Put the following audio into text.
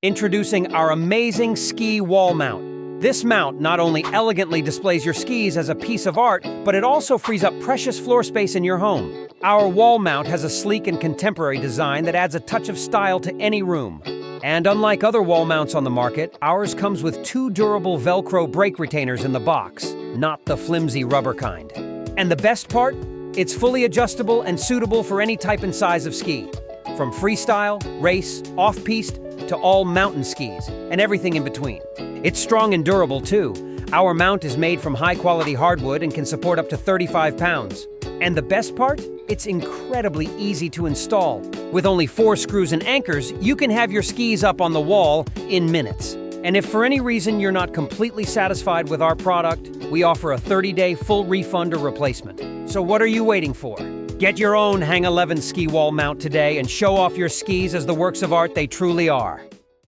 Introducing our amazing ski wall mount. This mount not only elegantly displays your skis as a piece of art, but it also frees up precious floor space in your home. Our wall mount has a sleek and contemporary design that adds a touch of style to any room. And unlike other wall mounts on the market, ours comes with 2 durable Velcro brake retainers in the box, not the flimsy rubber kind. And the best part? It's fully adjustable and suitable for any type and size of ski. From freestyle, race, off-piste, to all mountain skis, and everything in between. It's strong and durable too. Our mount is made from high-quality hardwood and can support up to 35 pounds. And the best part? It's incredibly easy to install. With only 4 screws and anchors, you can have your skis up on the wall in minutes. And if for any reason you're not completely satisfied with our product, we offer a 30-day full refund or replacement. So what are you waiting for? Get your own Hang 11 ski wall mount today and show off your skis as the works of art they truly are.